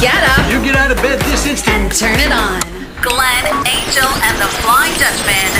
Get up You get out of bed this instant. and turn it on. Glenn, Angel, and the Flying Dutchman.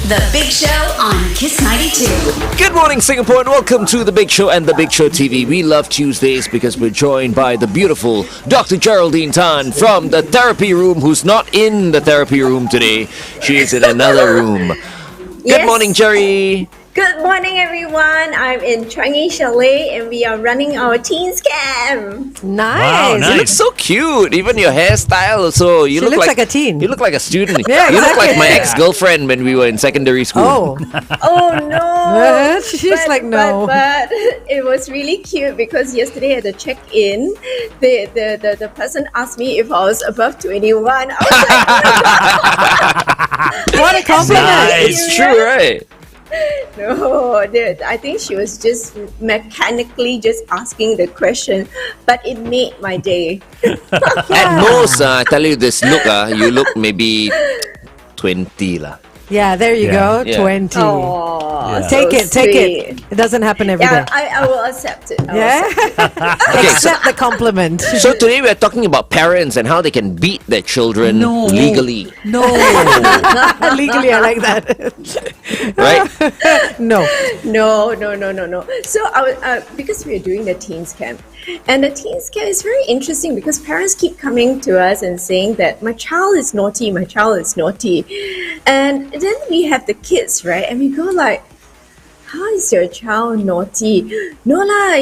The Big Show on Kiss 92. Good morning, Singapore, and welcome to The Big Show and The Big Show TV. We love Tuesdays because we're joined by the beautiful Dr. Geraldine Tan from the therapy room, who's not in the therapy room today. She is in another room. Good Yes. morning, Jerry. Good morning, everyone. I'm in Changi Chalet and we are running our teens camp. Nice. You look so cute. Even your hairstyle also. You She look looks like a teen. You look like a student. Yeah, You look exactly. like my ex-girlfriend when we were in secondary school. Oh, Oh no! What? She's like, no. But it was really cute because yesterday at the check-in, the person asked me if I was above 21. I was like, what a compliment. It's true, right? no, I think she was just mechanically just asking the question, but it made my day. At most, I tell you this look, you look maybe 20 lah. Yeah, there you go. Yeah. 20. Oh, Take it. It doesn't happen every day. Yeah, I will accept it. I will Yeah? accept it. Accept the compliment. So today we're talking about parents and how they can beat their children legally, No. Legally, I like that. right? No. No. So because we are doing the teens camp, and the teens camp is very interesting because parents keep coming to us and saying that my child is naughty, and then we have the kids, right? And we go like, how is your child naughty? No lah,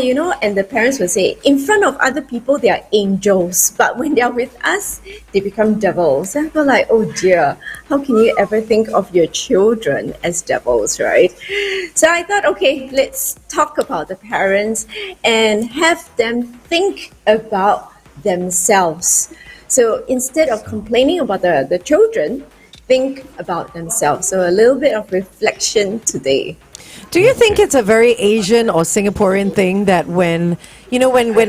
and the parents will say, in front of other people, they are angels. But when they are with us, they become devils. And we're like, oh dear, how can you ever think of your children as devils, right? So I thought, okay, let's talk about the parents and have them think about themselves. So instead of complaining about the children, think about themselves. So a little bit of reflection today. Do you think it's a very Asian or Singaporean thing that when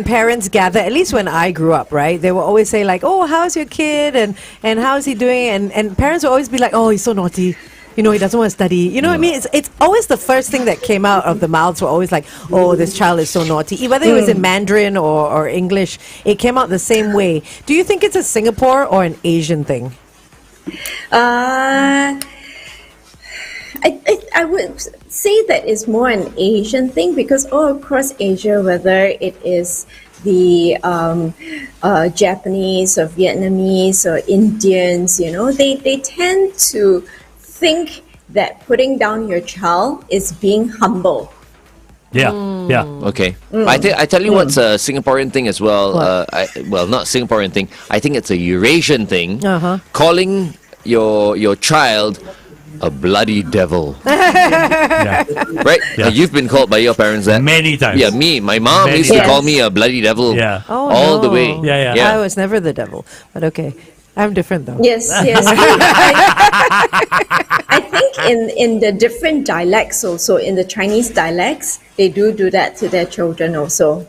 parents gather, at least when I grew up, right, they will always say like, oh, how's your kid and how's he doing? And parents will always be like, oh, he's so naughty. He doesn't want to study. You know what I mean? It's always the first thing that came out of the mouths were always like, oh, this child is so naughty. Whether it was in Mandarin or English, it came out the same way. Do you think it's a Singapore or an Asian thing? I would say that it's more an Asian thing because all across Asia, whether it is the Japanese or Vietnamese or Indians, they tend to think that putting down your child is being humble. Yeah. Okay. I tell you what's a Singaporean thing as well. Not Singaporean thing. I think it's a Eurasian thing. Calling your child a bloody devil. Right? Yeah. You've been called by your parents that? Many times. Yeah, me. My mom Many used to times. call me a bloody devil. Yeah. Oh, all no. the way. Yeah. I was never the devil, but okay. I'm different though. Yes. I think in the different dialects also, in the Chinese dialects, they do that to their children also.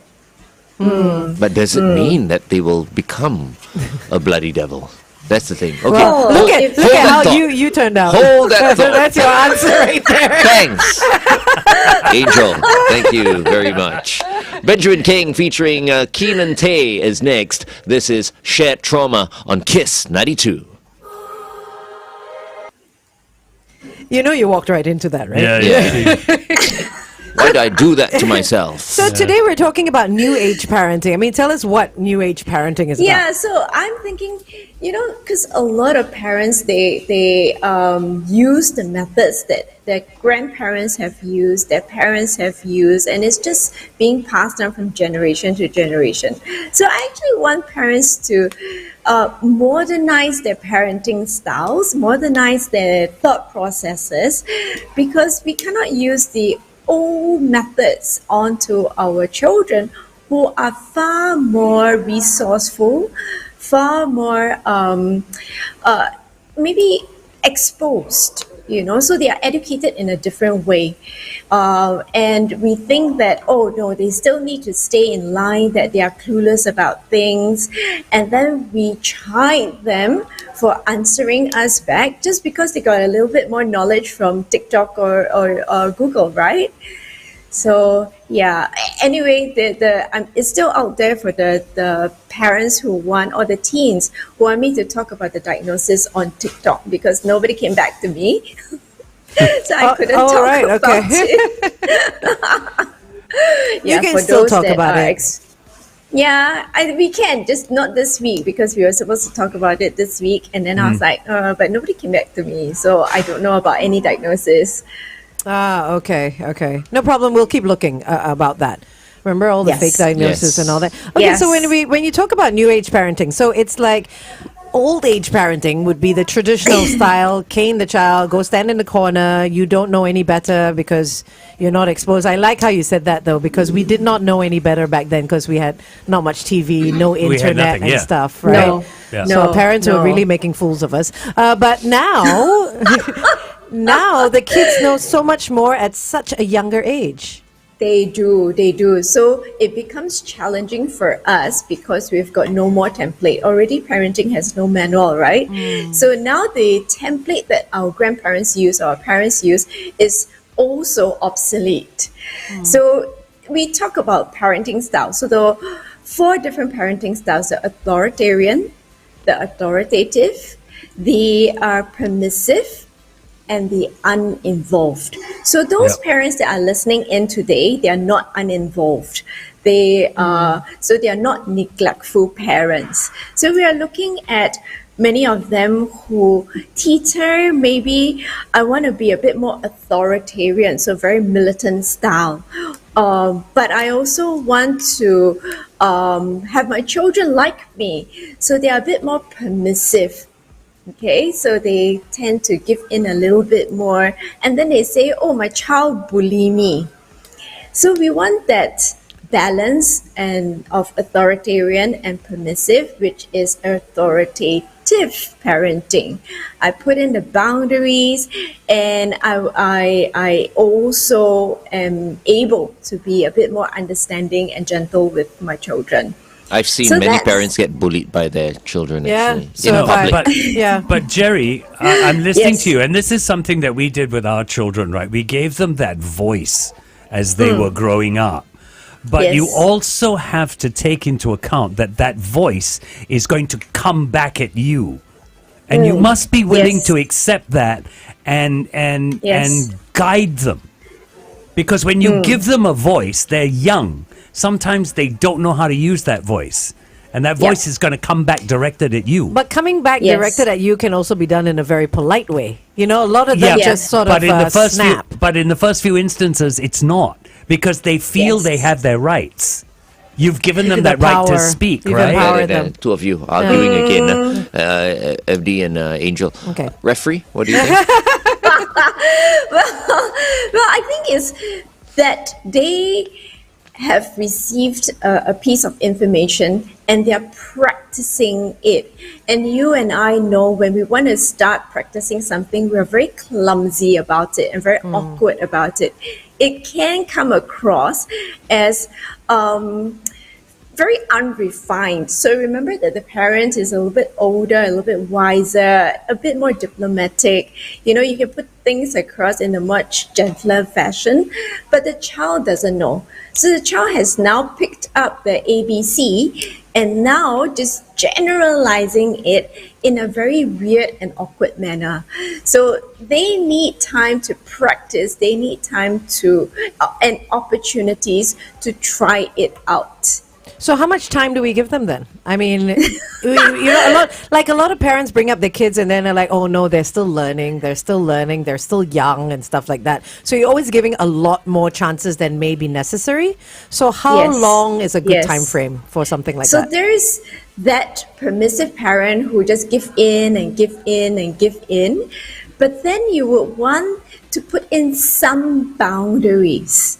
But does it mean that they will become a bloody devil? That's the thing. Okay. Well, Oh, look if- at hold how that you turned out. Hold that thought. That's your answer right there. Thanks. Angel, thank you very much. Benjamin King featuring Keenan Tay is next. This is Shared Trauma on Kiss 92. You walked right into that, right? Yeah. Why do I do that to myself? So today we're talking about new age parenting. I mean, tell us what new age parenting is about. Yeah, so I'm thinking, because a lot of parents, they use the methods that their grandparents have used, their parents have used, and it's just being passed down from generation to generation. So I actually want parents to modernize their parenting styles, modernize their thought processes, because we cannot use the old methods onto our children who are far more resourceful, far more maybe exposed, so they are educated in a different way. And we think that, oh no, they still need to stay in line, that they are clueless about things. And then we chide them for answering us back just because they got a little bit more knowledge from TikTok or Google, right? So yeah. Anyway, it's still out there for the parents who want, or the teens who want me to talk about the diagnosis on TikTok, because nobody came back to me, so I couldn't talk right, about okay. it. You can still talk about it. We can, just not this week, because we were supposed to talk about it this week, and then I was like, but nobody came back to me, so I don't know about any diagnosis. Okay. No problem. We'll keep looking about that. Remember all the Yes. fake diagnosis Yes. and all that. Okay, so Yes. when you talk about new age parenting, so it's like old age parenting would be the traditional style: cane the child, go stand in the corner. You don't know any better because you're not exposed. I like how you said that though, because we did not know any better back then because we had not much TV, no had internet nothing, and yeah. stuff, right? No. Yeah. So our parents were no. really making fools of us. But now, now the kids know so much more at such a younger age. They do. So it becomes challenging for us because we've got no more template. Already parenting has no manual, right? So now the template that our grandparents use, or our parents use, is also obsolete. So we talk about parenting styles. So the 4 different parenting styles: the authoritarian, the authoritative, the permissive, and the uninvolved. So those Yep. parents that are listening in today, they are not uninvolved. They are not neglectful parents. So we are looking at many of them who teeter, maybe I want to be a bit more authoritarian, so very militant style. But I also want to have my children like me. So they are a bit more permissive. Okay, so they tend to give in a little bit more, and then they say, oh, my child bully me. So we want that balance and of authoritarian and permissive, which is authoritative parenting. I put in the boundaries, and I also am able to be a bit more understanding and gentle with my children. I've seen So many that's- parents get bullied by their children. Yeah, Actually, so in have I. public. but Yeah. but Jerry, I'm listening Yes. to you, and this is something that we did with our children, right? We gave them that voice as they were growing up. But you Yes. also have to take into account that that voice is going to come back at you, and you must be willing Yes. to accept that and Yes. and guide them. Because when you give them a voice, they're young. Sometimes they don't know how to use that voice. And that voice is going to come back directed at you. But coming back Yes. directed at you can also be done in a very polite way. You know, a lot of them Yeah, just sort but of in the first snap. but in the first few instances, it's not, because they feel Yes. they have their rights. You've given them The that right to power. speak, You've right? empowered There, them. two of you arguing again, FD and Angel. Okay. Referee, what do you think? Well, I think it's that they have received a piece of information and they're practicing it. And you and I know when we want to start practicing something, we're very clumsy about it and very awkward about it. It can come across as very unrefined. So remember that the parent is a little bit older, a little bit wiser, a bit more diplomatic. You know, you can put things across in a much gentler fashion, but the child doesn't know. So the child has now picked up the ABC and now just generalizing it in a very weird and awkward manner. So they need time to practice, they need time to and opportunities to try it out. So how much time do we give them then? I mean, you know, a lot of parents bring up their kids and then they're like, oh no, they're still learning, they're still young and stuff like that. So you're always giving a lot more chances than may be necessary. So how Yes. long is a good Yes. time frame for something like So that? there's that permissive parent who just give in and give in and give in, but then you would want to put in some boundaries.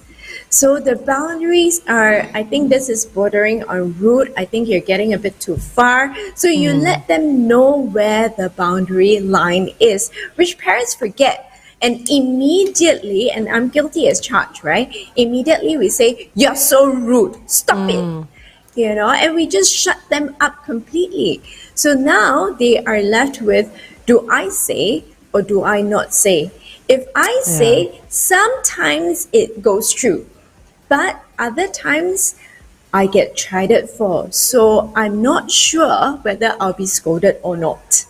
So the boundaries are, I think this is bordering on rude. I think you're getting a bit too far. So you let them know where the boundary line is, which parents forget. And immediately, and I'm guilty as charged, right? Immediately we say, you're so rude, stop it. You know, and we just shut them up completely. So now they are left with, do I say or do I not say? If I say, sometimes it goes through. But other times, I get chided for. So I'm not sure whether I'll be scolded or not.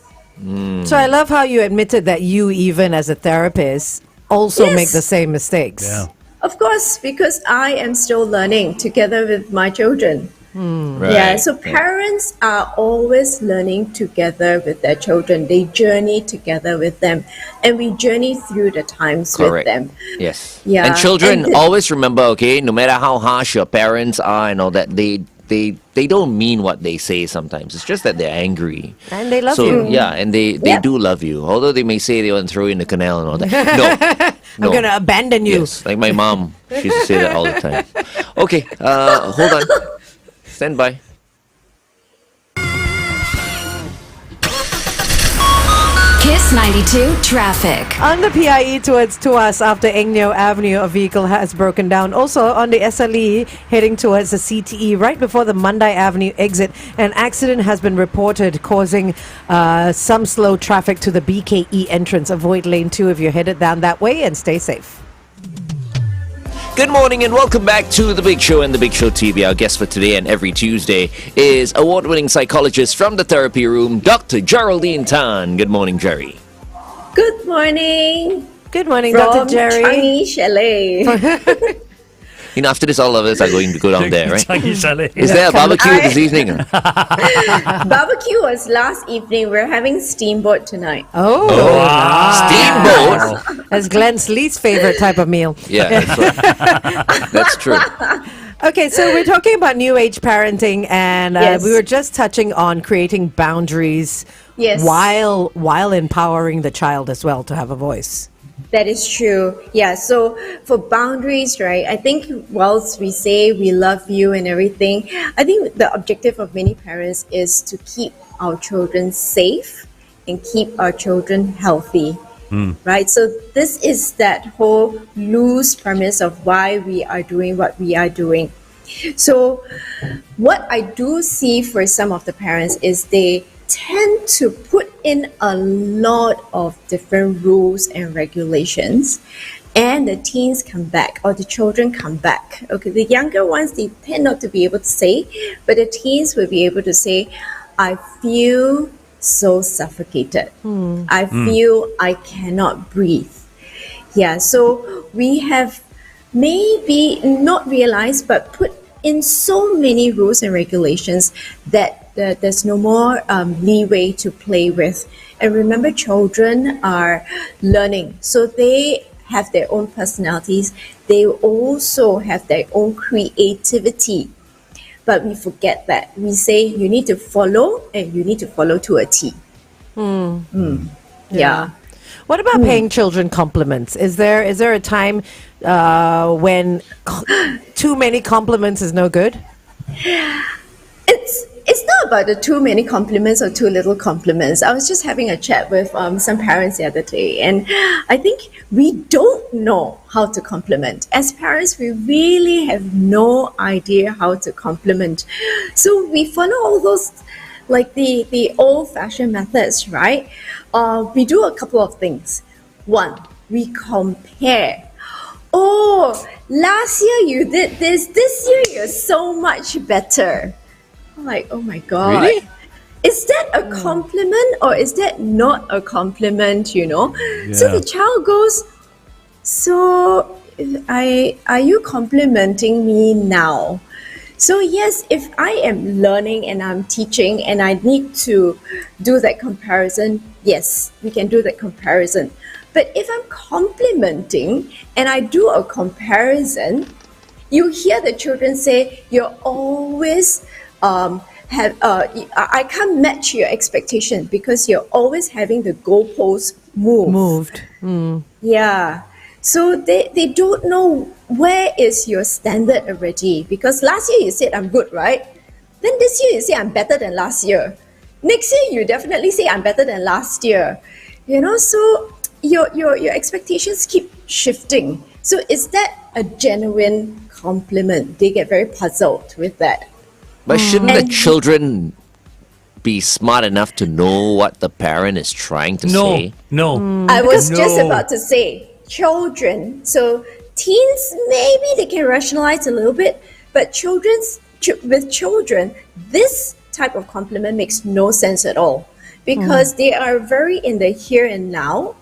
So I love how you admitted that you, even as a therapist, also Yes. make the same mistakes. Yeah. Of course, because I am still learning together with my children. Right. Yeah, so parents are always learning together with their children. They journey together with them, and we journey through the times with Correct. them. Yes. Yeah, And children, and the- always remember, okay, no matter how harsh your parents are and all that, they don't mean what they say sometimes. It's just that they're angry. And they love so, you. yeah, and they Yep. do love you. Although they may say they want to throw you in the canal and all that. No. I'm going to abandon you. Yes, like my mom. She used to say that all the time. Okay, hold on. Stand by. Kiss 92 traffic. On the PIE towards Tuas after Engneo Avenue, a vehicle has broken down. Also on the SLE heading towards the CTE right before the Mandai Avenue exit, an accident has been reported causing some slow traffic to the BKE entrance. Avoid lane 2 if you're headed down that way and stay safe. Good morning and welcome back to The Big Show and The Big Show TV. Our guest for today and every Tuesday is award-winning psychologist from the therapy room, Dr. Geraldine Tan. Good morning, Jerry. Good morning. Good morning, From Dr. Jerry. Changi Chalet. You know, after this, all of us are going to go down there, right? Changi Chalet. Is there a barbecue this evening? Barbecue was last evening. We're having steamboat tonight. Oh, Steamboat? that's Glenn's least favorite type of meal. Yeah, that's right. That's true. Okay, so we're talking about new age parenting, and Yes. we were just touching on creating boundaries Yes. while empowering the child as well to have a voice. That is true. Yeah. So for boundaries, right? I think whilst we say we love you and everything, I think the objective of many parents is to keep our children safe and keep our children healthy. Right? So this is that whole loose premise of why we are doing what we are doing. So what I do see for some of the parents is they tend to put in a lot of different rules and regulations, and the teens come back or the children come back. Okay, the younger ones, they tend not to be able to say, but the teens will be able to say, I feel so suffocated. I feel I cannot breathe. Yeah, so we have maybe not realized, but put in so many rules and regulations that there's no more leeway to play with. And remember, children are learning, so they have their own personalities. They also have their own creativity. But we forget that. We say you need to follow, and you need to follow to a T. Yeah. What about paying children compliments? Is there a time when too many compliments is no good? It's not about the too many compliments or too little compliments. I was just having a chat with some parents the other day, and I think we don't know how to compliment. As parents, we really have no idea how to compliment. So we follow all those, like the old-fashioned methods, right? We do a couple of things. One, we compare. Oh, last year you did this. This year you're so much better. I'm like, oh my God. Really? Is that a compliment or is that not a compliment, you know? So Yeah. the child goes, so are you complimenting me now? So yes, if I am learning and I'm teaching and I need to do that comparison, yes, we can do that comparison. But if I'm complimenting and I do a comparison, you hear the children say, you're always I can't match your expectation because you're always having the goalposts moved. Yeah. So they don't know where is your standard already, because last year you said I'm good, right? Then this year you say I'm better than last year. Next year you definitely say I'm better than last year. You know, so your expectations keep shifting. So is that a genuine compliment? They get very puzzled with that. But shouldn't the And- children be smart enough to know what the parent is trying to No, say? no. I was just No. about to say children. So Teens, maybe they can rationalize a little bit, but with children, this type of compliment makes no sense at all because they are very in the here and now.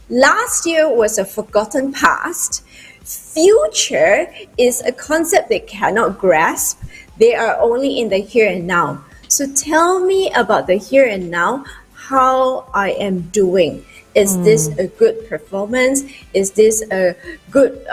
Last year was a forgotten past. Future is a concept they cannot grasp. They are only in the here and now. So tell me about the here and now, how I am doing. Is this a good performance? Is this a good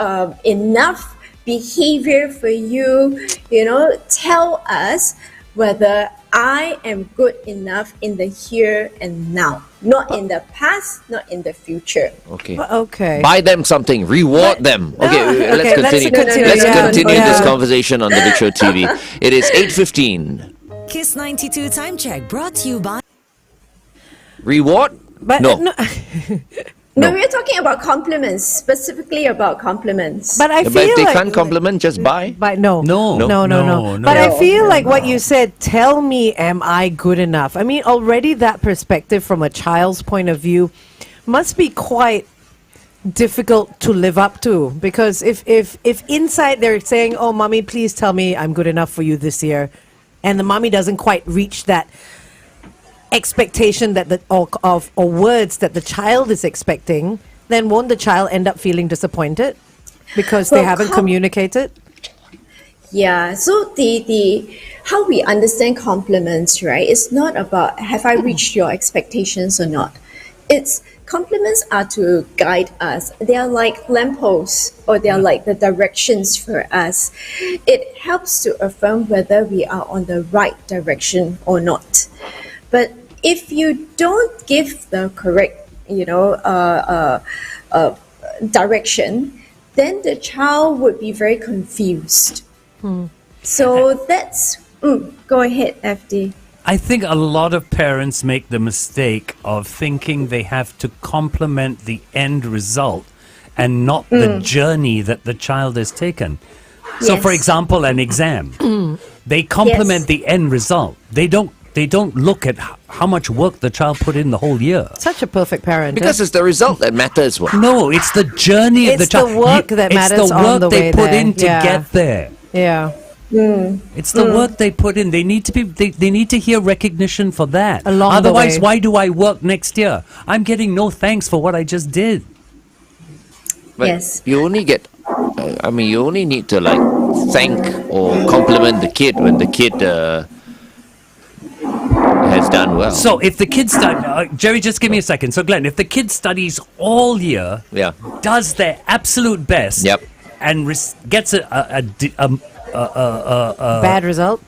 enough behavior for you? You know, tell us whether I am good enough in the here and now, not in the past, not in the future. Okay. Okay. Buy them something. Reward them. Okay, let's continue. Let's Yeah. continue Yeah. this conversation on the Big Show TV. It is 8:15. Kiss 92 time check brought to you by Reward? But No. No, we're talking about compliments, specifically about compliments. But I But feel if they like can't compliment, just buy. But no. No. No. No. But I feel like what you said, tell me, am I good enough? I mean, already that perspective from a child's point of view must be quite difficult to live up to. Because if inside they're saying, oh, mommy, please tell me I'm good enough for you this year, and the mommy doesn't quite reach that expectation that or words that the child is expecting, then won't the child end up feeling disappointed because they Well, haven't communicated? Yeah, so the how we understand compliments, right? It's not about have I reached your expectations or not. It's compliments are to guide us. They are like lampposts or they are like the directions for us. It helps to affirm whether we are on the right direction or not. But if you don't give the correct, direction, then the child would be very confused. So that's go ahead, FD. I think a lot of parents make the mistake of thinking they have to compliment the end result and not the journey that the child has taken. So, for Yes. example, an exam, they compliment Yes. the end result. They don't look at how much work the child put in the whole year. Such a perfect parent. Because it's the result that matters. What? No, it's the journey of the It's the child. work that matters It's the on work the they way put there. in to Yeah. get there. Yeah. It's the work they put in. They need to be. They need to hear recognition for that. Along the Otherwise, way. why do I work next year? I'm getting no thanks for what I just did. But Yes. you only get, you only need to like thank or compliment the kid when the kid has done well. So if the kid Jerry, just give me a second. So Glenn, if the kid studies all year, Yeah. does their absolute best, Yep. and gets a Bad result.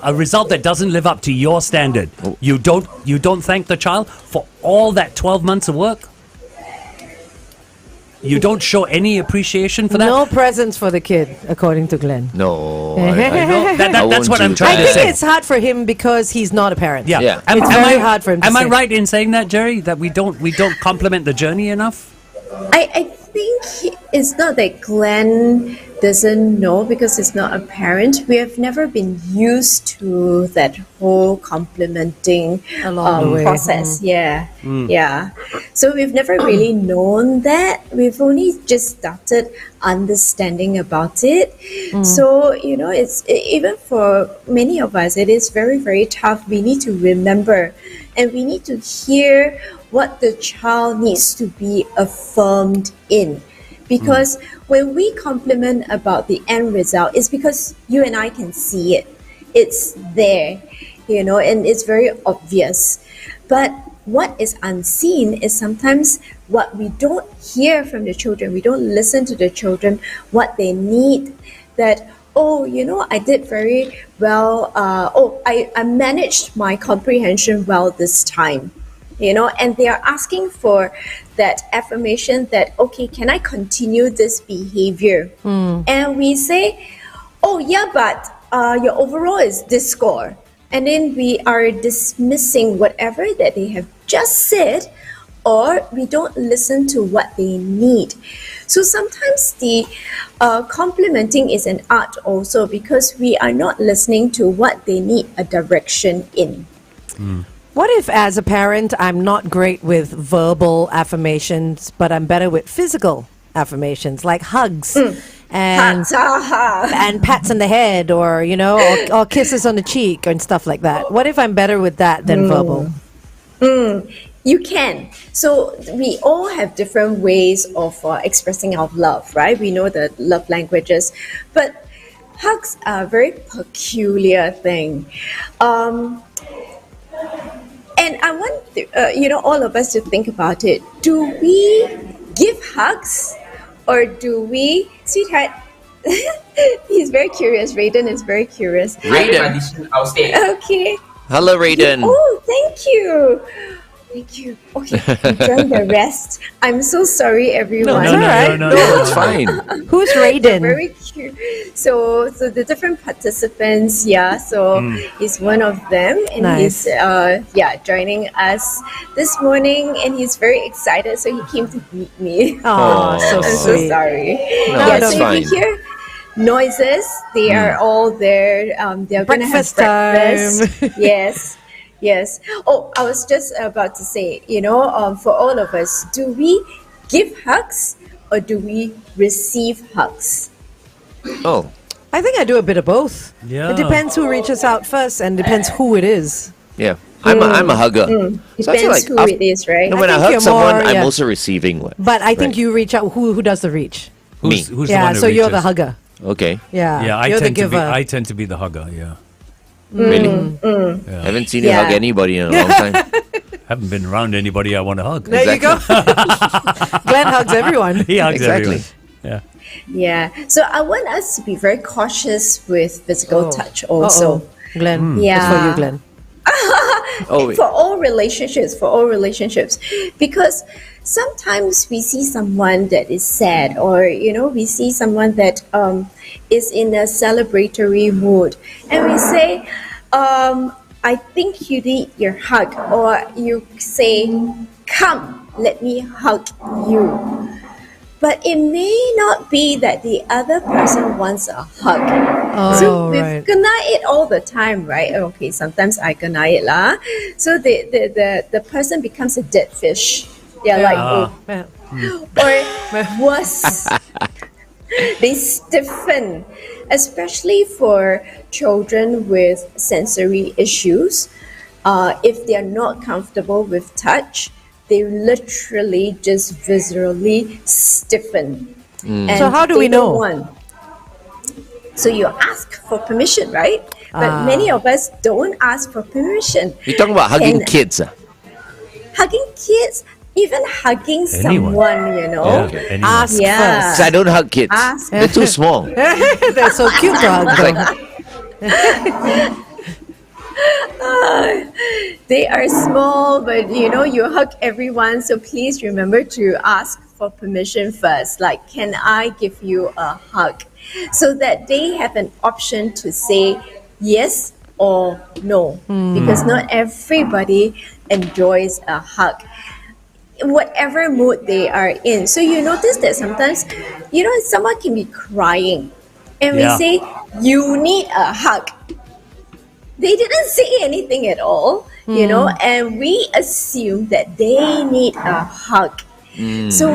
a result that doesn't live up to your standard, you don't thank the child for all that 12 months of work. You don't show any appreciation for that. No presents for the kid, according to Glenn. No, No, that's won't what I'm do trying I to that. think say. it's hard for him because he's not a parent. Yeah. Yeah. It's very hard for him to Am I say. right in saying that, Jerry? That we don't compliment the journey enough? I think it's not that Glenn doesn't know because he's not a parent. We have never been used to that whole complimenting Along the way. process. Yeah. So we've never really known that. We've only just started understanding about it. So, it's even for many of us, it is very, very tough. We need to remember and we need to hear what the child needs to be affirmed in. Because when we compliment about the end result, it's because you and I can see it. It's there, and it's very obvious. But what is unseen is sometimes what we don't hear from the children. We don't listen to the children, what they need. That, I did very well. I managed my comprehension well this time. And they are asking for that affirmation that, okay, can I continue this behavior? And we say, oh, yeah, but your overall is this score. And then we are dismissing whatever that they have just said, or we don't listen to what they need. So sometimes the complimenting is an art also because we are not listening to what they need a direction in. What if, as a parent, I'm not great with verbal affirmations, but I'm better with physical affirmations like hugs Hugs, and pats on the head, or or kisses on the cheek and stuff like that. What if I'm better with that than verbal? You can. So we all have different ways of expressing our love, right? We know the love languages, but hugs are a very peculiar thing. And I want all of us to think about it. Do we give hugs, or do we, sweetheart? He's very curious. Raiden is very curious. Raiden. I'll stay. Okay. Hello, Raiden. Oh, thank you. Thank you. Okay, enjoy the rest. I'm so sorry, everyone. No, It's fine. Who's Raiden? Very cute. So the different participants, so he's one of them, and Nice. he's joining us this morning, and he's very excited. So he came to meet me. Oh, so I'm so sweet. sorry. No, it's so fine. if you hear noises, they are all there. They're going to have Breakfast time. breakfast. Yes. Oh, I was just about to say, for all of us, do we give hugs or do we receive hugs? Oh, I think I do a bit of both. Yeah. It depends who reaches out first, and depends who it is. yeah. I'm a hugger. So I feel Depends who after- it is, right? when I think hug you're someone, more- I'm yeah. also receiving one. But I think Right. you reach out. Who does the reach? Who's the Yeah, one who so you're the reaches? hugger. Okay. Yeah, Yeah, you're the giver. I tend to be the hugger. Yeah, Really? I haven't seen you Yeah. hug anybody in a long time. haven't been around anybody I want to hug. There you go. Glenn hugs everyone. He hugs Exactly. everyone. Yeah. Yeah. So I want us to be very cautious with physical touch also. Uh-oh. Glenn. Yeah. It's for you, Glenn. Oh, wait. For all relationships, because sometimes we see someone that is sad, or we see someone that is in a celebratory mood, and we say, I think you need your hug, or you say, come, let me hug you. But it may not be that the other person wants a hug. So Oh, we've right. kena it all the time, right? Okay, sometimes I kena it lah. So the person becomes a dead fish. They're like, oh, or worse, they stiffen, especially for children with sensory issues. If they are not comfortable with touch, they literally just viscerally stiffen. And So how do they we don't know? want. So you ask for permission, right? But many of us don't ask for permission. You're talking about hugging And kids. Hugging kids, even hugging Anyone. someone, Yeah, anyone. Ask Yeah. first. So I don't hug kids. Ask. They're too small. They're so cute to hug. It's though. like, They are small, but you hug everyone. So please remember to ask for permission first. Like, can I give you a hug? So that they have an option to say yes or no. Because not everybody enjoys a hug. Whatever mood they are in. So you notice that sometimes, someone can be crying. And we Yeah. say, you need a hug. They didn't say anything at all, and we assume that they need a hug. So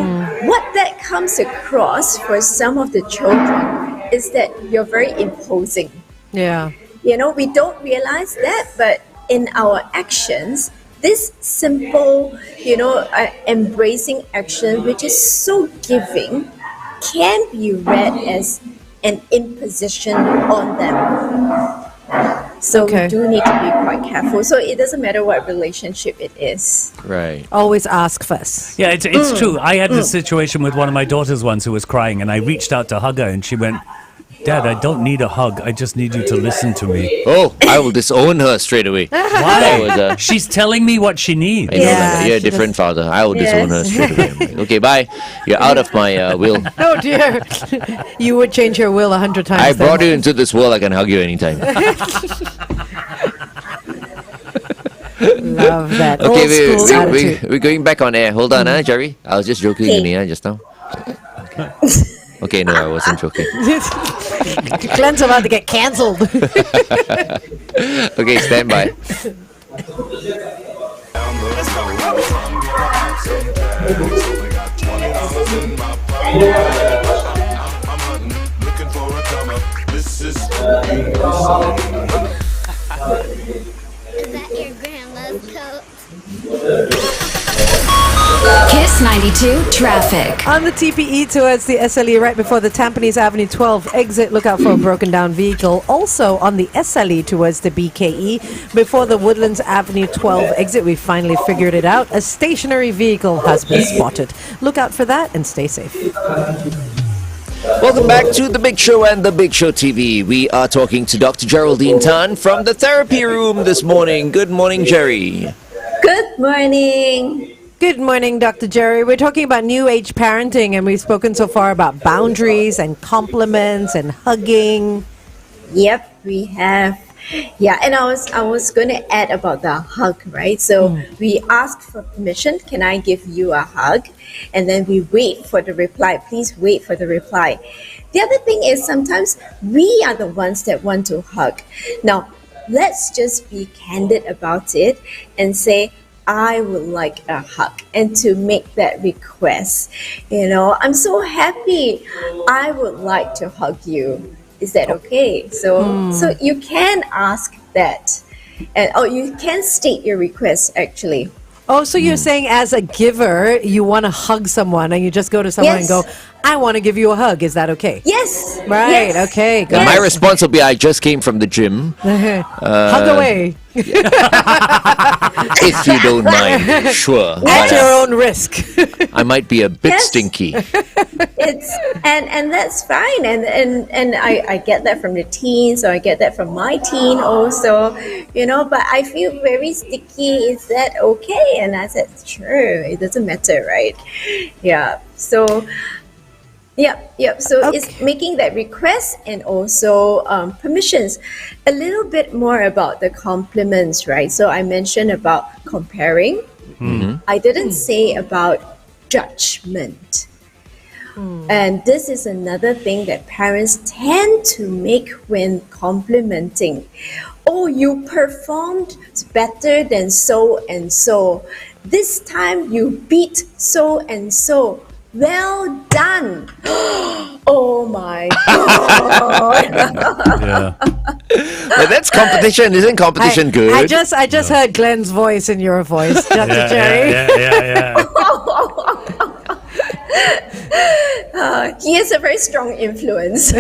what that comes across for some of the children is that you're very imposing. Yeah. We don't realize that, but in our actions, this simple, embracing action, which is so giving, can be read as an imposition on them. So Okay. we do need to be quite careful. So it doesn't matter what relationship it is. right. Always ask first. Yeah, it's true. I had this situation with one of my daughters once who was crying, and I reached out to hug her, and she went, Dad, I don't need a hug. I just need you to listen to me. Oh, I will disown her straight away. That was, Why? She's telling me what she needs. I know Yeah, that. You're a she different father. I will disown her Yes. straight away. I'm like, okay, bye. You're out of my will. Oh dear. You would change your will 100 times. I then. brought you into this world. I can hug you anytime. Love that. Okay, Old school attitude. we're going back on air. Hold on, Jerry. I was just joking in the air just now. Okay, no, I wasn't joking. Glenn's about to get cancelled. Okay, stand by. Kiss 92 traffic. On the TPE towards the SLE right before the Tampines Avenue 12 exit, look out for a broken down vehicle. Also on the SLE towards the BKE before the Woodlands Avenue 12 exit, we finally figured it out. A stationary vehicle has been spotted. Look out for that and stay safe. Welcome back to The Big Show and The Big Show TV. We are talking to Dr. Geraldine Tan from the therapy room this morning. Good morning, Jerry. Good morning. Good morning, Dr. Jerry. We're talking about new age parenting, and we've spoken so far about boundaries and compliments and hugging. Yep, we have. Yeah, and I was going to add about the hug, right? So we ask for permission. Can I give you a hug? And then we wait for the reply. Please wait for the reply. The other thing is sometimes we are the ones that want to hug. Now, let's just be candid about it and say, I would like a hug, and to make that request. I'm so happy. I would like to hug you. Is that okay? So you can ask that, and you can state your request actually. Oh, so you're saying as a giver, you want to hug someone and you just go to someone and go, I want to give you a hug. Is that okay? Yes. Right. Yes. Okay. Good. My response will be, I just came from the gym. Hug away. If you don't mind, sure. At your own risk. I might be a bit Yes. stinky. It's and that's fine, and I get that from the teens, or I get that from my teen also, but I feel very sticky. Is that okay? And I said, sure, it doesn't matter, right? Yeah. So Yep. So it's making that request and also permissions. A little bit more about the compliments, right? So I mentioned about comparing. I didn't say about judgment. And this is another thing that parents tend to make when complimenting. Oh, you performed better than so and so. This time you beat so and so. Well done. Oh my God. Yeah. But that's competition. Isn't competition good? I just heard Glenn's voice in your voice, Dr. Jerry. Yeah. He is a very strong influence.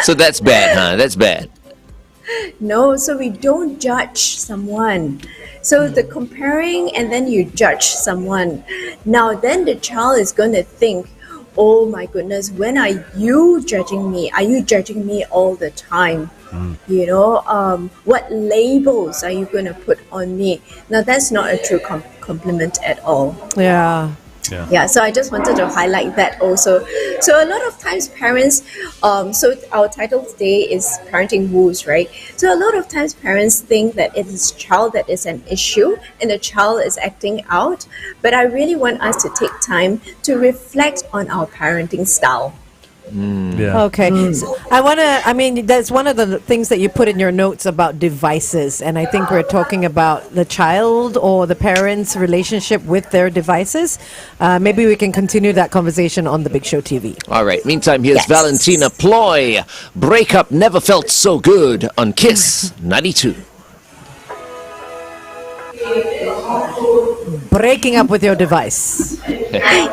So that's bad, huh? That's bad. No, so we don't judge someone. So the comparing and then you judge someone. Now then the child is going to think, oh my goodness, when are you judging me? Are you judging me all the time? What labels are you going to put on me? Now that's not a true compliment at all. Yeah, so I just wanted to highlight that also. So a lot of times parents, so our title today is Parenting Woes, right? So a lot of times parents think that it is child that is an issue and the child is acting out. But I really want us to take time to reflect on our parenting style. Okay. So that's one of the things that you put in your notes about devices. And I think we're talking about the child or the parent's relationship with their devices. Maybe we can continue that conversation on The Big Show TV. All right. Meantime, here's Valentina Ploy. Breakup never felt so good on Kiss 92. Breaking up with your device.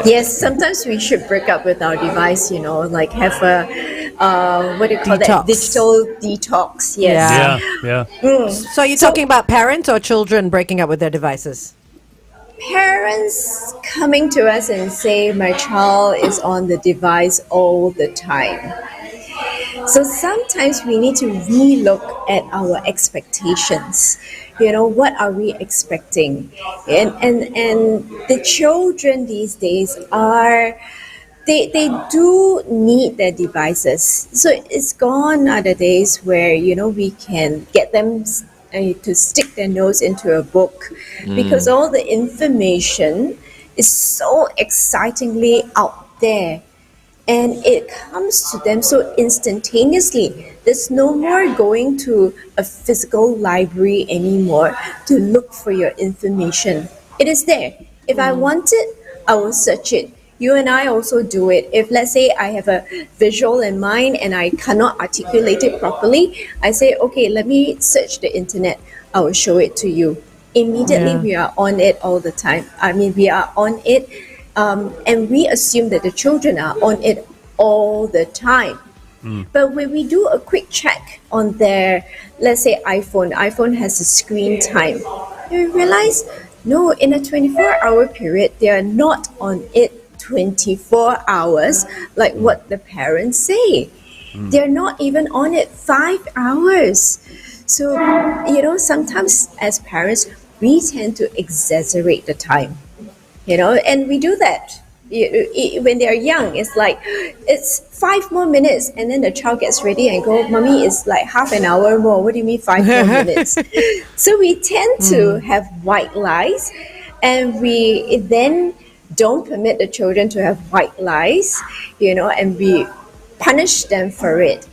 Yes, sometimes we should break up with our device, like have a, what do you call that? Digital detox. Yes. Yeah. So are you talking about parents or children breaking up with their devices? Parents coming to us and say, my child is on the device all the time. So sometimes we need to relook at our expectations. What are we expecting? And the children these days they do need their devices. So it's gone are the days where, we can get them to stick their nose into a book because all the information is so excitingly out there. And it comes to them so instantaneously. There's no more going to a physical library anymore to look for your information. It is there. If I want it, I will search it. You and I also do it. If let's say I have a visual in mind and I cannot articulate it properly, I say, okay, let me search the internet. I will show it to you. Immediately, Yeah. we are on it all the time. I mean, we are on it, and we assume that the children are on it all the time. But when we do a quick check on their, let's say, iPhone has a screen time, we realize, no, in a 24-hour period, they are not on it 24 hours like what the parents say. They're not even on it 5 hours. So, sometimes as parents, we tend to exaggerate the time, and we do that. When they're young, it's like, it's 5 more minutes, and then the child gets ready and go, Mommy, it's like half an hour more. What do you mean 5 more minutes? So we tend to have white lies, and we then don't permit the children to have white lies, and we punish them for it.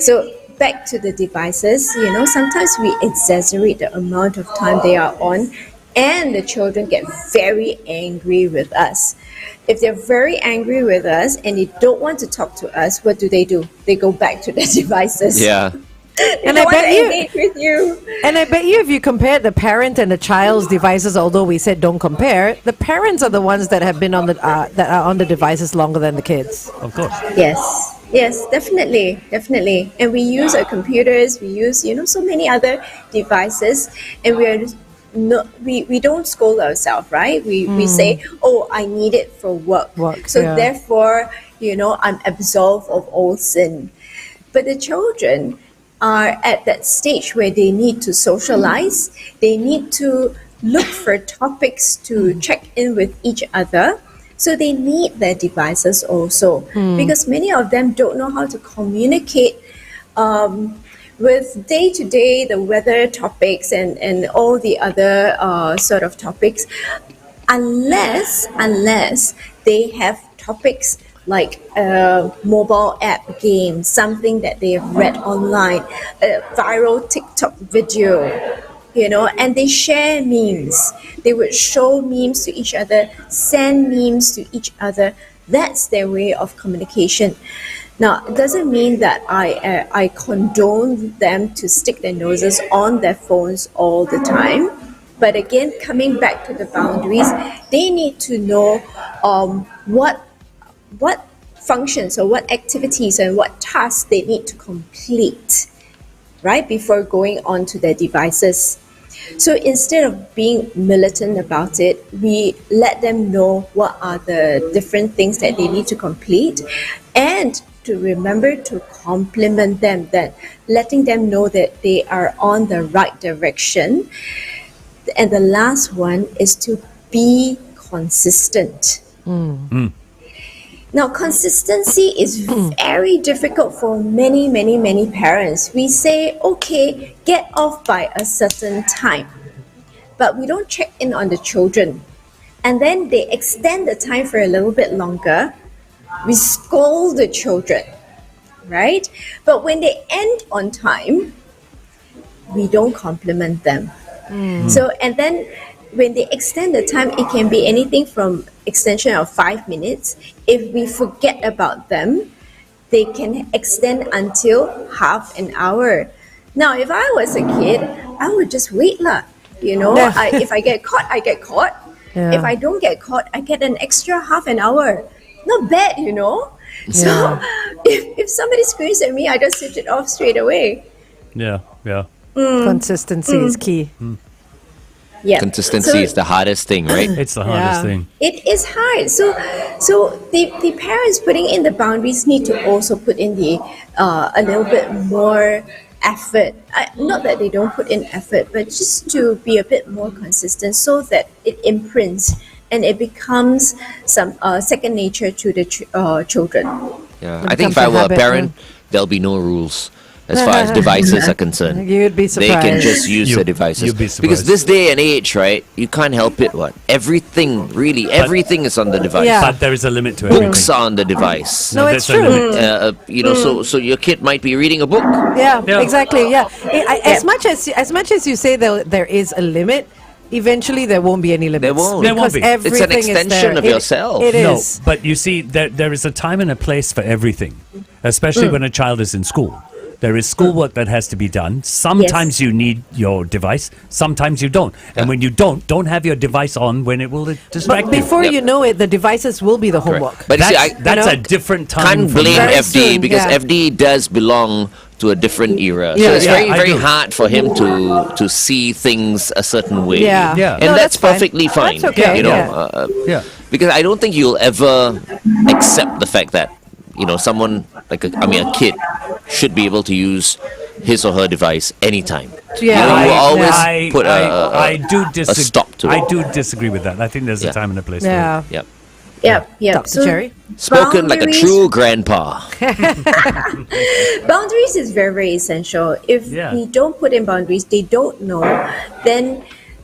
So back to the devices, sometimes we exaggerate the amount of time they are on, and the children get very angry with us. If they're very angry with us and they don't want to talk to us, what do? They go back to their devices. Yeah. And They I want bet to you, engage with you. and I bet you, if you compare the parent and the child's devices, although we said don't compare, the parents are the ones that have been on the that are on the devices longer than the kids. Of course. Yes, definitely. And we use our computers, we use, so many other devices, and we don't scold ourselves, right? We say, oh, I need it for work. So yeah. therefore, I'm absolved of all sin. But the children are at that stage where they need to socialize, they need to look for topics to check in with each other. So they need their devices also, because many of them don't know how to communicate with day-to-day, the weather topics and all the other sort of topics, unless they have topics like a mobile app game, something that they have read online, a viral TikTok video, and they share memes. They would show memes to each other, send memes to each other. That's their way of communication. Now, it doesn't mean that I condone them to stick their noses on their phones all the time. But again, coming back to the boundaries, they need to know what functions or what activities and what tasks they need to complete, right, before going on to their devices. So instead of being militant about it, we let them know what are the different things that they need to complete, and to remember to compliment them, that letting them know that they are on the right direction. And the last one is to be consistent. Now, consistency is very difficult for many, many, many parents. We say, okay, get off by a certain time, but we don't check in on the children. And then they extend the time for a little bit longer. We scold the children, right? But when they end on time, we don't compliment them. So, and then when they extend the time, it can be anything from extension of 5 minutes. If we forget about them, they can extend until half an hour. Now, if I was a kid, I would just wait lah. If I get caught, I get caught. Yeah. If I don't get caught, I get an extra half an hour. Not bad, So if somebody screams at me, I just switch it off straight away. Yeah. Consistency is key. Yeah. Consistency is the hardest thing, right? It's the hardest Yeah. thing. It is hard. So the parents putting in the boundaries need to also put in the a little bit more effort. Not that they don't put in effort, but just to be a bit more consistent, so that it imprints and it becomes some second nature to the children. Yeah, I think if I were a parent, there'll be no rules as far as devices are concerned. You'd be They surprised. can just use You- the devices. you'd be Because surprised. this day and age, right, you can't help it. Everything, really, everything is on the device. Yeah. But there is a limit to Books everything. are on the device. No, it's there's a true. limit. So your kid might be reading a book. Yeah, Yeah. exactly. Yeah, as much as you say there is a limit, eventually there won't be any limits. There won't. There won't Because be. It's an everything is extension there. of yourself. It No, is. but you see, there is a time and a place for everything, especially when a child is in school. There is schoolwork that has to be done. Sometimes you need your device, sometimes you don't. And when you don't have your device on when it will distract But before Yep. you know it, the devices will be the Correct. homework. But you see, that's know, a different time. can't for blame me. Very FD soon, because yeah. FD does belong to a different era. Yeah, so it's yeah, very, I very do. hard for him to see things a certain way. Yeah. Yeah. And No, that's fine. perfectly fine. That's okay. You know, yeah. Yeah. because I don't think you'll ever accept the fact that someone like a kid should be able to use his or her device anytime. Yeah. You will I- always I, put I do a stop to it. I do disagree with that. I think there's Yeah. a time and a place for Yeah. Yep. Yep. Dr. Jerry? Spoken like a boundaries- true grandpa. Boundaries is very, very essential. If Yeah. we don't put in boundaries, they don't know, then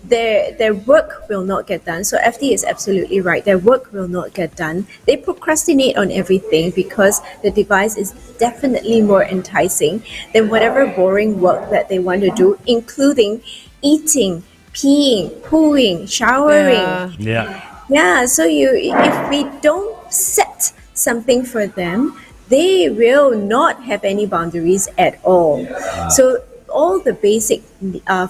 their work will not get done. So FD is absolutely right. Their work will not get done. They procrastinate on everything because the device is definitely more enticing than whatever boring work that they want to do, including eating, peeing, pooing, showering. Yeah. Yeah. Yeah, so if we don't set something for them, they will not have any boundaries at all. So all the basic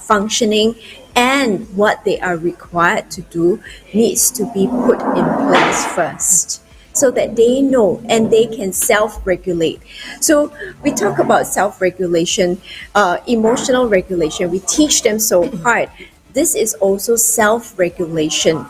functioning and what they are required to do needs to be put in place first, so that they know and they can self-regulate. So we talk about self-regulation, emotional regulation. We teach them so hard. This is also self-regulation.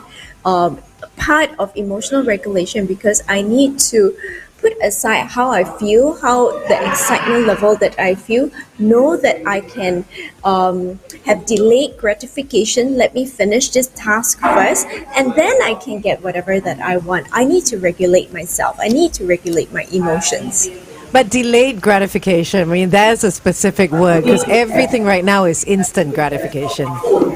Part of emotional regulation, because I need to put aside how I feel, how the excitement level that I feel, know that I can have delayed gratification. Let me finish this task first, and then I can get whatever that I want. I need to regulate myself. I need to regulate my emotions. But delayed gratification, I mean, that's a specific word because everything right now is instant gratification.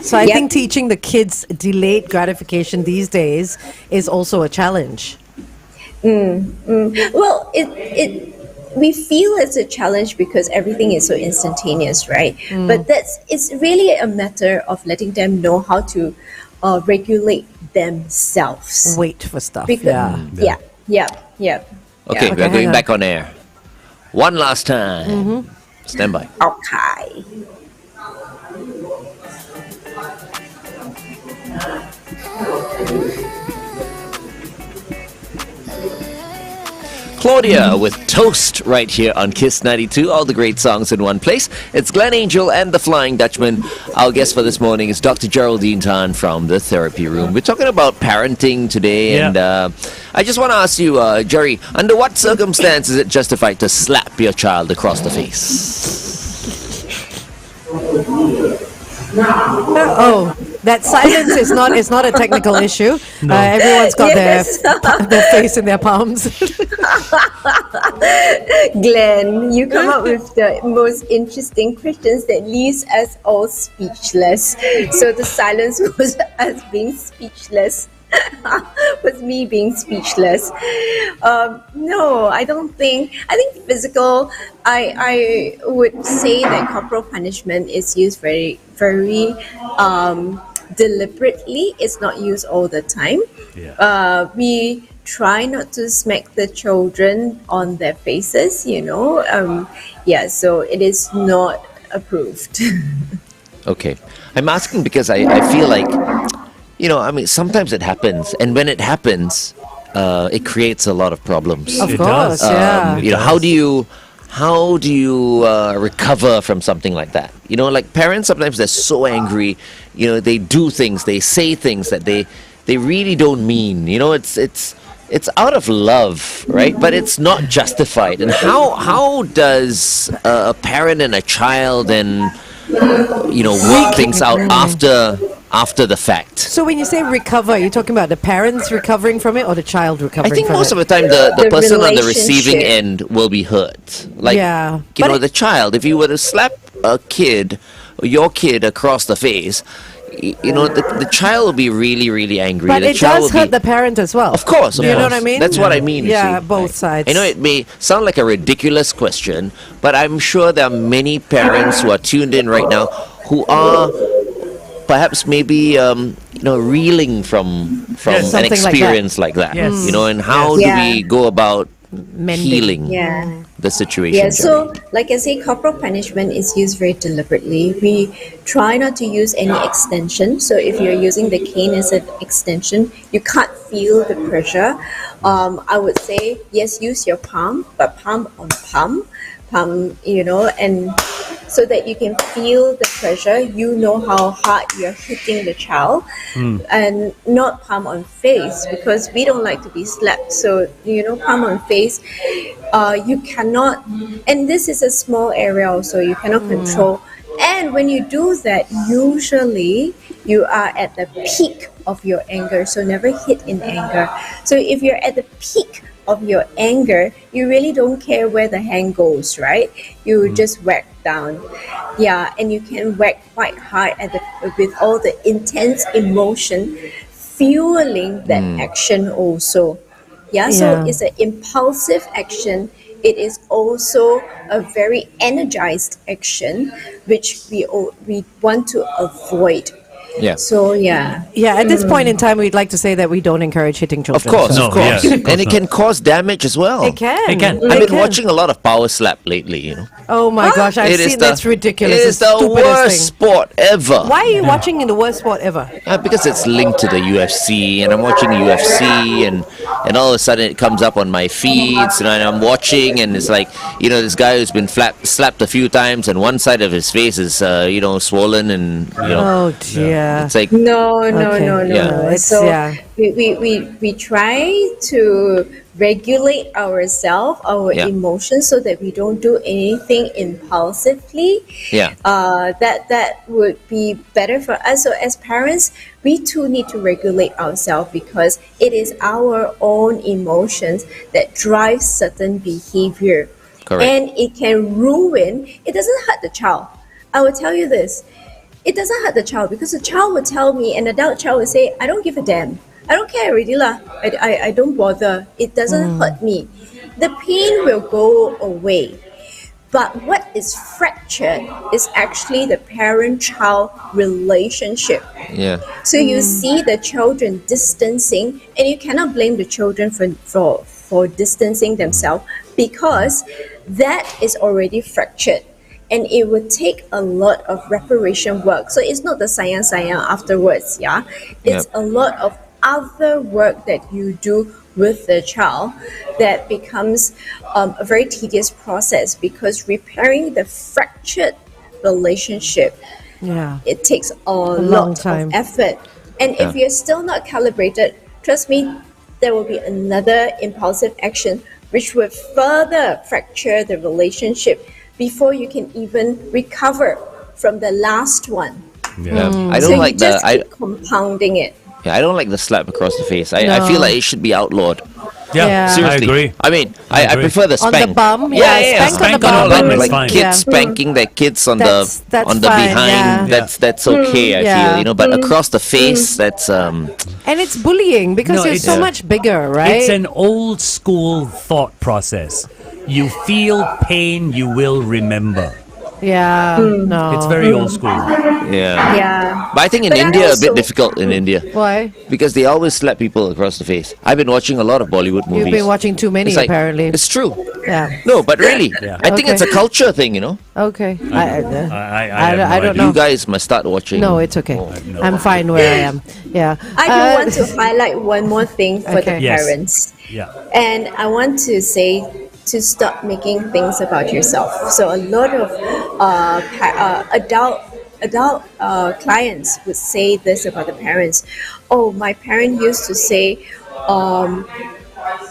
So I Yep. think teaching the kids delayed gratification these days is also a challenge. Well, we feel it's a challenge because everything is so instantaneous, right? But it's really a matter of letting them know how to regulate themselves. Wait for stuff. Because, Yeah. yeah. Okay, Okay, we're hang going on. back on air. One last time. Stand by. Okay. Claudia with Toast right here on Kiss 92. All the great songs in one place. It's Glenn Angel and the Flying Dutchman. Our guest for this morning is Dr. Geraldine Tan from the Therapy Room. We're talking about parenting today, Yeah. and I just want to ask you, Jerry, under what circumstance is it justified to slap your child across the face? Oh, that silence is not a technical issue. Everyone's got Yes. their face in their palms. Glenn, you come up with the most interesting questions that leaves us all speechless. So the silence was us being speechless. Was me being speechless. No, I don't think. I think physical. I would say that corporal punishment is used very, very deliberately. It's not used all the time. Yeah. We try not to smack the children on their faces. So it is not approved. Okay. I'm asking because I feel like, sometimes it happens. And when it happens, it creates a lot of problems. Of It course, does. yeah. How do you recover from something like that? Like parents, sometimes they're so angry. They do things, they say things that they really don't mean. It's out of love, right? But it's not justified. And how does a parent and a child then work things out after the fact? So when you say recover, are you talking about the parents recovering from it or the child recovering I think from most it? of the time the The person on the receiving relationship. end will be hurt. Like, Yeah. But the child, if you were to slap a kid, or your kid across the face, the child will be really, really angry. But The it child does will hurt be- the parent as well. Of course, of You know course. what I mean? That's what I mean. you Yeah, see. both sides. I know it may sound like a ridiculous question, but I'm sure there are many parents who are tuned in right now who are perhaps maybe reeling from Yes. an Something like that. experience like that. Yes. And how Yes. do Yeah. we go about Mending. healing Yeah. the situation. Yeah, so Jerry. like I say, corporal punishment is used very deliberately. We try not to use any extension. So if you're using the cane as an extension, you can't feel the pressure. I would say, yes, use your palm, but palm on palm, and so that you can feel the pressure, you know how hard you're hitting the child, and not palm on face, because we don't like to be slapped. So, palm on face, you cannot, and this is a small area also, you cannot control. And when you do that, usually you are at the peak of your anger, so never hit in anger. So if you're at the peak of your anger, you really don't care where the hand goes, right? You just whack down. Yeah, and you can whack quite hard with all the intense emotion fueling that action also. Yeah, so it's an impulsive action. It is also a very energized action, which we want to avoid. Yeah. So yeah. Yeah, at this point in time, we'd like to say that we don't encourage hitting children. Of course, No, of course. yes, of course And it not. can cause damage as well. It can. It can. I've It been can. watching a lot of power slap lately, Oh my gosh, I've It is seen that's ridiculous. It is the stupidest worst thing. sport ever. Why are you watching in the worst sport ever? Because it's linked to the UFC, and I'm watching UFC, and all of a sudden it comes up on my feeds, and I'm watching, and it's like, this guy who's been slapped a few times, and one side of his face is, swollen, and Oh dear. it's like, No. Yeah. It's, So yeah. we try to regulate ourselves, our Yeah. emotions, so that we don't do anything impulsively. Yeah. That would be better for us. So as parents, we too need to regulate ourselves, because it is our own emotions that drive certain behavior. Correct. And it can ruin. It doesn't hurt the child. I will tell you this. It doesn't hurt the child, because the child will tell me, an adult child will say, I don't give a damn. I don't care already lah. I don't bother. It doesn't hurt me. The pain will go away. But what is fractured is actually the parent-child relationship. yeah. So you see the children distancing, and you cannot blame the children for distancing themselves, because that is already fractured. And it would take a lot of reparation work. So it's not the sayang afterwards, yeah? It's Yep. a lot of other work that you do with the child that becomes a very tedious process, because repairing the fractured relationship, Yeah. it takes a long lot time. of effort. And if you're still not calibrated, trust me, there will be another impulsive action which would further fracture the relationship before you can even recover from the last one. Yeah. I So don't you like the just keep compounding it. I don't like the slap across the face. I No. feel like it should be outlawed. Yeah, Yeah. Seriously. I agree. I mean, I agree. prefer the On spank. the bum? Yeah, Yeah, spank on the bum. is like fine. kids Yeah. spanking their kids on That's the fine, behind. yeah. That's okay. I Yeah. feel, but across the face, that's And it's bullying because No, you're it's- so much bigger, right? It's an old school thought process. You feel pain, you will remember. yeah. No. It's very old school. yeah. Yeah. But I think in But I India, a also- bit difficult in India Why? because they always slap people across the face. I've been watching a lot of Bollywood movies. You've been watching too many, It's like, apparently. It's true. Yeah. No, but really, Yeah. I think Okay. it's a culture thing. Okay. I have I no don't idea. know. You guys must start watching. No, it's okay. no. I'm fine where I am. Yeah. I do want to highlight one more thing for Okay. the Yes. parents. Yeah. And I want to say to stop making things about yourself. So a lot of adult clients would say this about the parents. Oh, my parent used to say,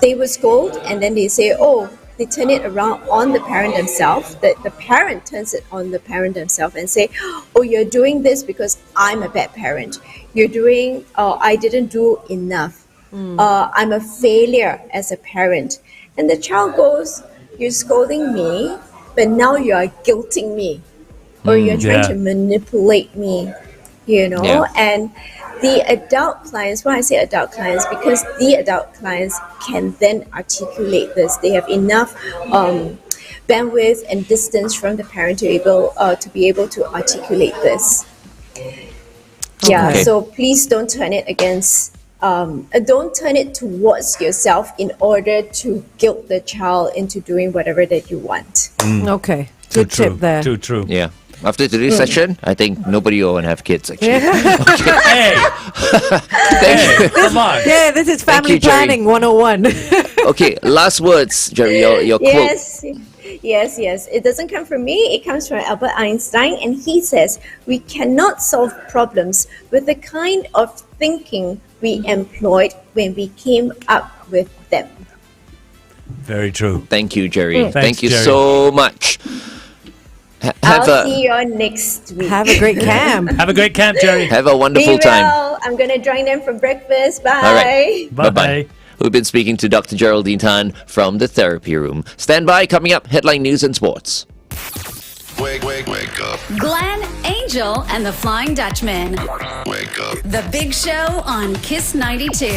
they would scold, and then they say, oh, they turn it around on the parent themselves. That the parent turns it on the parent themselves and say, oh, you're doing this because I'm a bad parent. You're doing, I didn't do enough. I'm a failure as a parent. And the child goes, you're scolding me, but now you are guilting me, or you're trying Yeah. to manipulate me, Yeah. And the adult clients, why I say adult clients, because the adult clients can then articulate this. They have enough bandwidth and distance from the parent to be able to articulate this. Yeah, Okay. so please don't turn it against don't turn it towards yourself in order to guilt the child into doing whatever that you want. Okay. Too Good tip true. there. Too true. Yeah. After today's session, I think nobody will want to have kids, actually. Hey, Thank you. come on. Yeah, this is family you, Jerry. planning 101. Okay, last words, Jerry, your quote. Yes. It doesn't come from me. It comes from Albert Einstein, and he says, "We cannot solve problems with the kind of thinking we employed when we came up with them." Very true. Thank you, Jerry. Thanks, Thank you Jerry. so much. I'll see you all next week. Have a great camp. Have a great camp, Jerry. Have a Be wonderful time. well. I'm gonna join them for breakfast. Bye. All right. Bye-bye. Bye-bye. We've been speaking to Dr. Geraldine Tan from the therapy room. Stand by. Coming up, headline news and sports. Wake up. Glenn, Angel, and the Flying Dutchman. Wake up. The Big Show on Kiss 92.